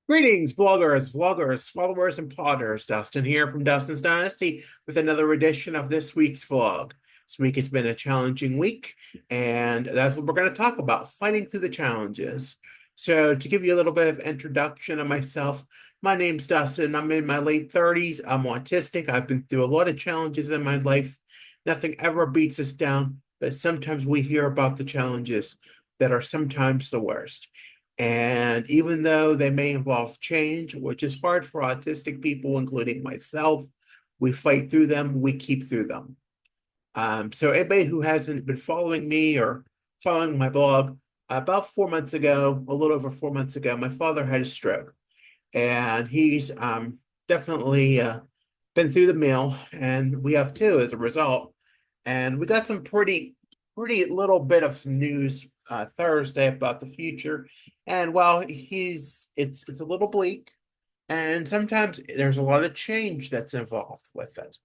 Greetings, bloggers, vloggers, followers, and plotters. Dustin here from Dustin's Dynasty with another edition of this week's vlog. This week has been a challenging week, and that's what we're going to talk about, fighting through the challenges. So, to give you a little bit of introduction of myself, my name's Dustin. I'm in my late 30s. I'm autistic. I've been through a lot of challenges in my life. Nothing ever beats us down, but sometimes we hear about the challenges that are sometimes the worst. And even though they may involve change, which is hard for autistic people, including myself, we fight through them, we keep through them. So anybody who hasn't been following me or following my blog, about 4 months ago, a little over 4 months ago, my father had a stroke, and he's definitely been through the mill, and we have too as a result. And we got some pretty little bit of some news Thursday about the future. And while it's a little bleak, and sometimes there's a lot of change that's involved with it.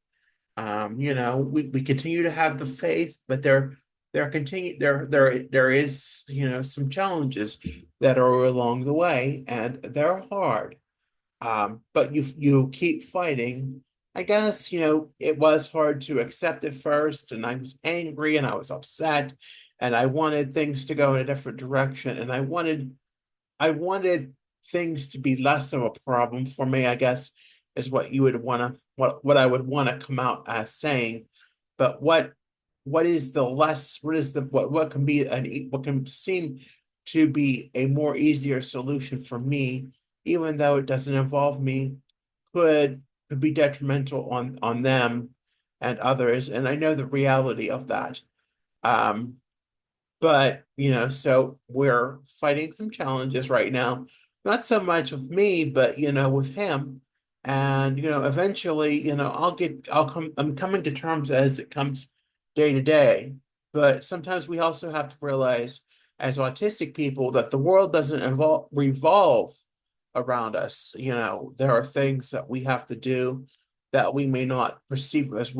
We continue to have the faith, but there is, some challenges that are along the way, and they're hard. But you keep fighting. I guess, it was hard to accept at first, and I was angry and I was upset, and I wanted things to go in a different direction, and I wanted things to be less of a problem for me, I guess, is what you would want to what I would want to come out as saying. But what is the less what is the what can be what can seem to be a more easier solution for me, even though it doesn't involve me, could could be detrimental on them and others. And I know the reality of that. Um, but, so we're fighting some challenges right now, not so much with me, but, with him. And, eventually, I'm coming to terms as it comes day to day. But sometimes we also have to realize, as autistic people, that the world doesn't revolve around us. There are things that we have to do that we may not perceive as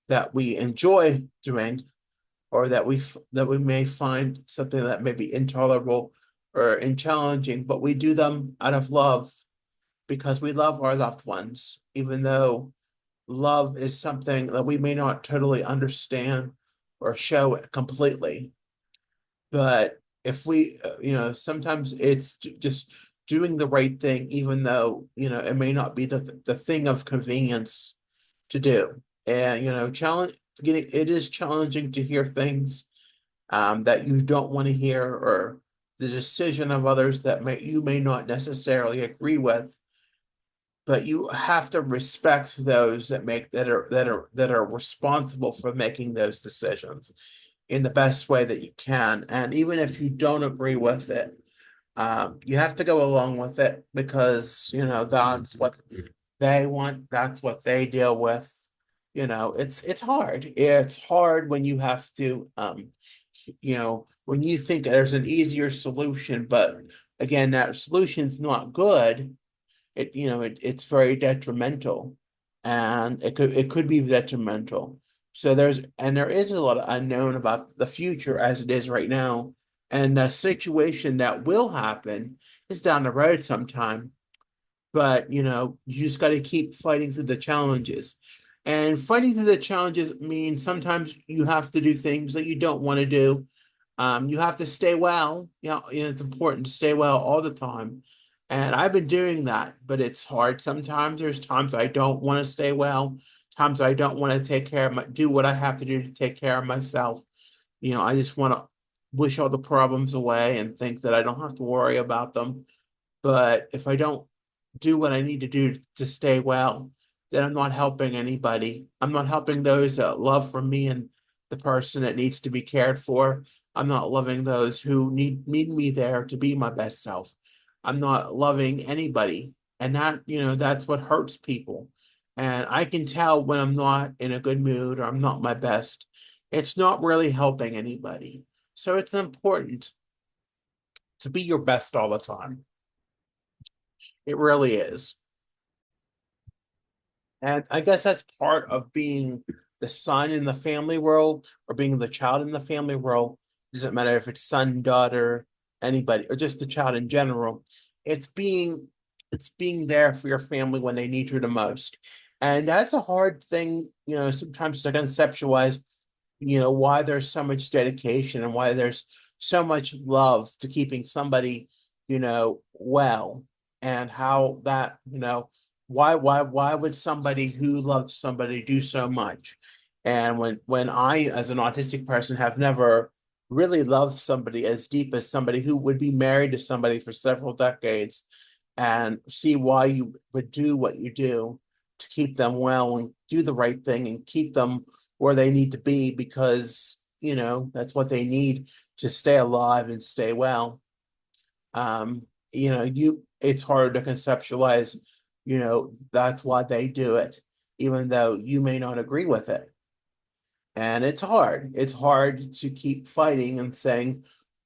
that we enjoy doing, or that we may find something that may be intolerable or challenging, but we do them out of love because we love our loved ones, even though love is something that we may not totally understand or show completely. But if we, sometimes it's just doing the right thing, even though, it may not be the thing of convenience to do. And, it is challenging to hear things that you don't want to hear, or the decision of others that you may not necessarily agree with, but you have to respect those that are responsible for making those decisions in the best way that you can. And even if you don't agree with it, you have to go along with it because that's what they want, that's what they deal with. It's hard. It's hard when you have to when you think there's an easier solution, but again, that solution's not good. It's very detrimental, and it could be detrimental. So there is a lot of unknown about the future as it is right now, and the situation that will happen is down the road sometime. But you just got to keep fighting through the challenges. And fighting through the challenges means sometimes you have to do things that you don't want to do. You have to stay well. It's important to stay well all the time. And I've been doing that, but it's hard sometimes. There's times I don't want to stay well, times I don't want to take care of do what I have to do to take care of myself. I just want to wish all the problems away and think that I don't have to worry about them. But if I don't do what I need to do to stay well, then I'm not helping anybody. I'm not helping those that love from me and the person that needs to be cared for. I'm not loving those who need me there to be my best self. I'm not loving anybody. And that's what hurts people. And I can tell when I'm not in a good mood or I'm not my best. It's not really helping anybody. So it's important to be your best all the time. It really is. And I guess that's part of being the son in the family role or being the child in the family role. It doesn't matter if it's son, daughter, anybody, or just the child in general. it's being there for your family when they need you the most. And that's a hard thing, sometimes to conceptualize, why there's so much dedication and why there's so much love to keeping somebody, well, and how that, why would somebody who loves somebody do so much? And when I, as an autistic person, have never really loved somebody as deep as somebody who would be married to somebody for several decades, and see why you would do what you do to keep them well and do the right thing and keep them where they need to be, because that's what they need to stay alive and stay well. It's hard to conceptualize, that's why they do it, even though you may not agree with it. And it's hard to keep fighting and saying,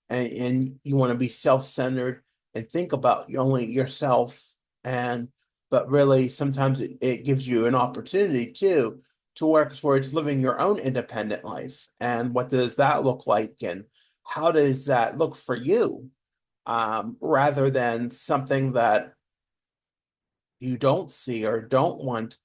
and you want to be self-centered and think about only yourself. And but really sometimes it gives you an opportunity to work towards living your own independent life. And what does that look like, and how does that look for you, rather than something that you don't see or don't want,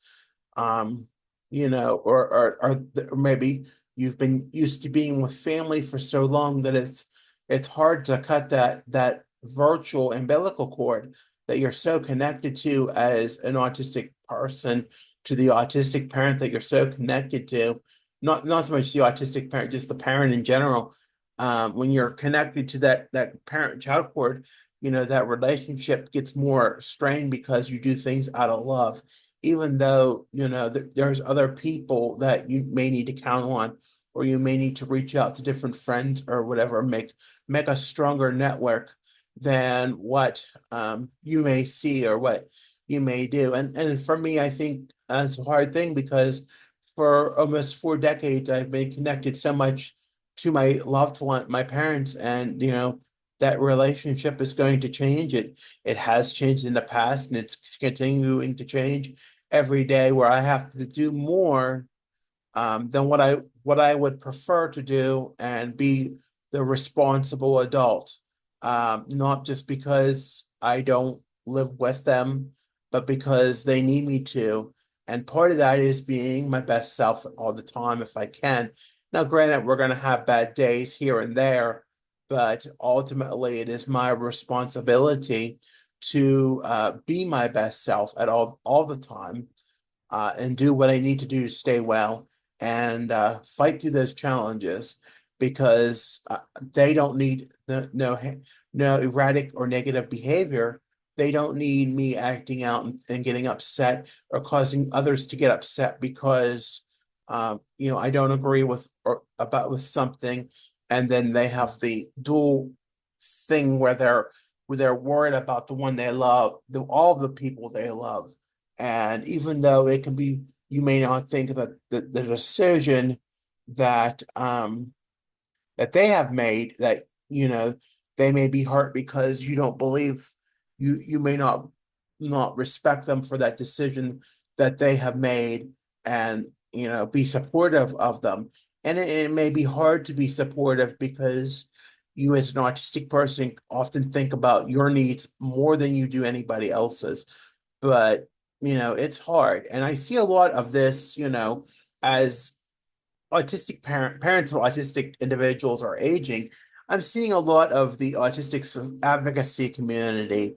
um, or maybe you've been used to being with family for so long that it's hard to cut that virtual umbilical cord that you're so connected to as an autistic person, to the autistic parent that you're so connected to, not so much the autistic parent, just the parent in general. When you're connected to that parent-child cord, that relationship gets more strained because you do things out of love, even though there's other people that you may need to count on, or you may need to reach out to different friends or whatever, make a stronger network than what you may see or what you may do. And for me, I think that's a hard thing, because for almost 4 decades I've been connected so much to my loved one, my parents, and that relationship is going to change. It has changed in the past, and it's continuing to change every day, where I have to do more, than what I would prefer to do, and be the responsible adult. Not just because I don't live with them, but because they need me to. And part of that is being my best self all the time if I can. Now, granted, we're going to have bad days here and there, but ultimately it is my responsibility to be my best self at all the time, and do what I need to do to stay well, and fight through those challenges, because they don't need no erratic or negative behavior. They don't need me acting out and getting upset, or causing others to get upset because I don't agree with or about with something, and then they have the dual thing where they're worried about the one they love, all the people they love. And even though it can be, you may not think that the decision that that they have made, that they may be hurt because you don't believe, you may not respect them for that decision that they have made, and be supportive of them. And it may be hard to be supportive, because you, as an autistic person, often think about your needs more than you do anybody else's. But it's hard, and I see a lot of this, as parents of autistic individuals are aging. I'm seeing a lot of the autistic advocacy community,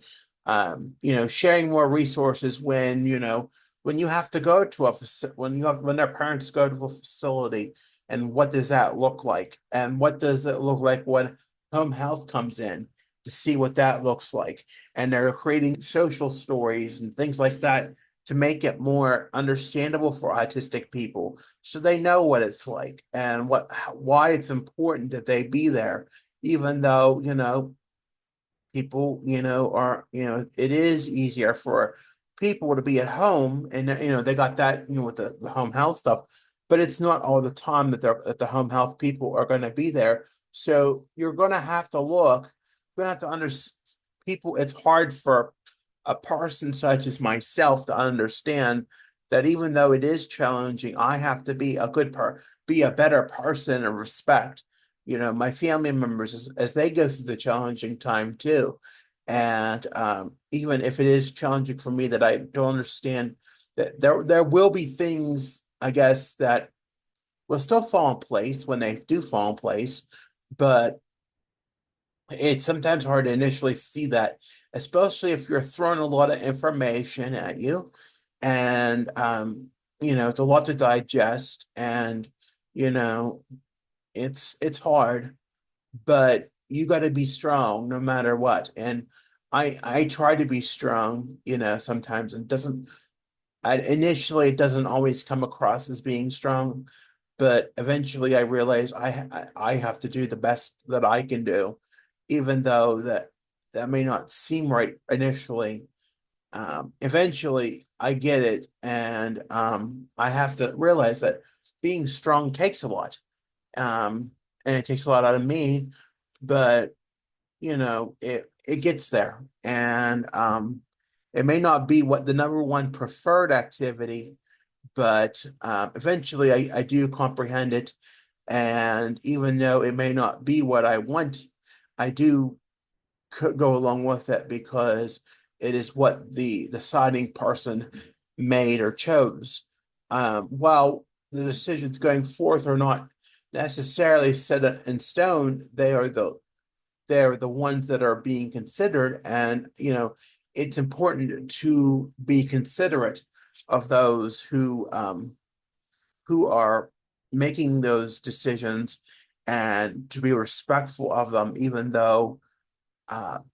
sharing more resources when you have to go to when their parents go to a facility, and what does that look like, and what does it look like when home health comes in, to see what that looks like. And they're creating social stories and things like that to make it more understandable for autistic people, so they know what it's like, and why it's important that they be there, even though people are, it is easier for people to be at home, and they got that, with the home health stuff, but it's not all the time that the home health people are going to be there. So you're going to have to look, you're going to have to understand people. It's hard for a person such as myself to understand that, even though it is challenging, I have to be be a better person, and respect, my family members, as they go through the challenging time too. And even if it is challenging for me that I don't understand, that there will be things, I guess, that will still fall in place when they do fall in place, but it's sometimes hard to initially see that, especially if you're throwing a lot of information at you, and it's a lot to digest, and you know, it's hard, but you got to be strong no matter what. And I try to be strong, sometimes, and initially it doesn't always come across as being strong, but eventually I realize I have to do the best that I can do, even though that may not seem right initially. Eventually I get it, and I have to realize that being strong takes a lot, and it takes a lot out of me, but it gets there, and it may not be what the number one preferred activity, but eventually I do comprehend it. And even though it may not be what I want, I do go along with it because it is what the deciding person made or chose. While the decisions going forth are not necessarily set in stone, they're the ones that are being considered, and it's important to be considerate of those who are making those decisions, and to be respectful of them, even though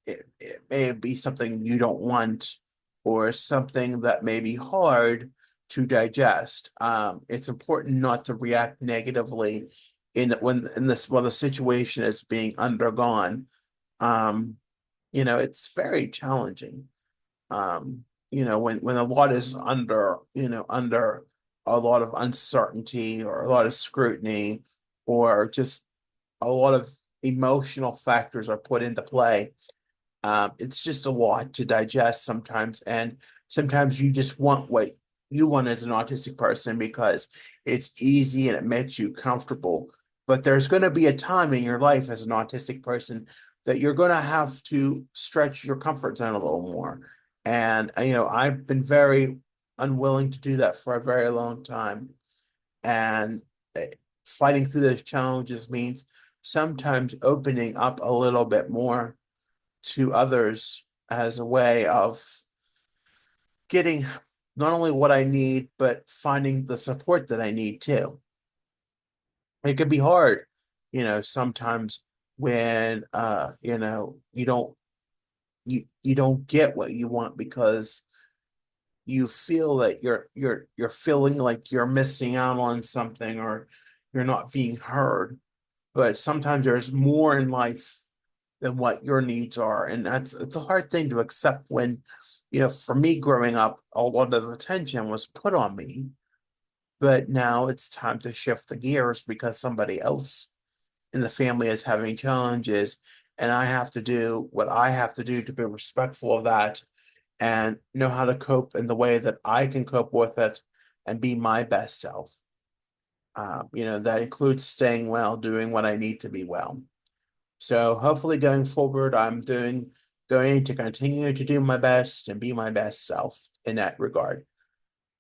it may be something you don't want, or something that may be hard to digest. It's important not to react negatively while the situation is being undergone. Um, it's very challenging. When a lot is under a lot of uncertainty, or a lot of scrutiny, or just a lot of emotional factors are put into play. It's just a lot to digest sometimes, and sometimes you just want what you want as an autistic person because it's easy and it makes you comfortable. But there's going to be a time in your life as an autistic person that you're going to have to stretch your comfort zone a little more. And I've been very unwilling to do that for a very long time. And uh, fighting through those challenges means sometimes opening up a little bit more to others as a way of getting not only what I need, but finding the support that I need too. It can be hard, sometimes when you don't get what you want because you feel that you're feeling like you're missing out on something, or you're not being heard. But sometimes there's more in life than what your needs are. And it's a hard thing to accept when, for me growing up, a lot of attention was put on me. But now it's time to shift the gears because somebody else in the family is having challenges. And I have to do what I have to do to be respectful of that, and know how to cope in the way that I can cope with it and be my best self. That includes staying well, doing what I need to be well. So hopefully going forward, going to continue to do my best and be my best self in that regard.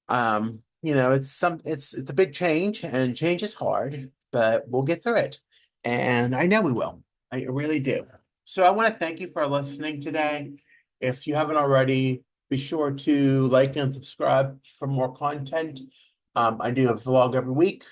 It's a big change, and change is hard, but we'll get through it. And I know we will. I really do. So I want to thank you for listening today. If you haven't already, be sure to like and subscribe for more content. I do a vlog every week.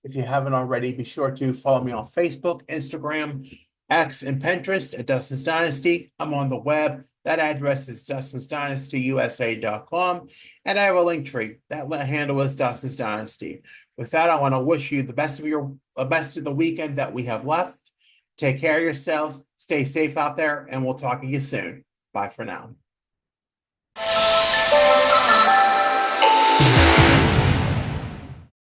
If you haven't already, be sure to follow me on Facebook, Instagram, X, and Pinterest at Dustin's Dynasty. I'm on the web. That address is dustinsdynastyusa.com. And I have a link tree. That handle is Dustin's Dynasty. With that, I want to wish you the best of the weekend that we have left. Take care of yourselves. Stay safe out there, and we'll talk to you soon. Bye for now.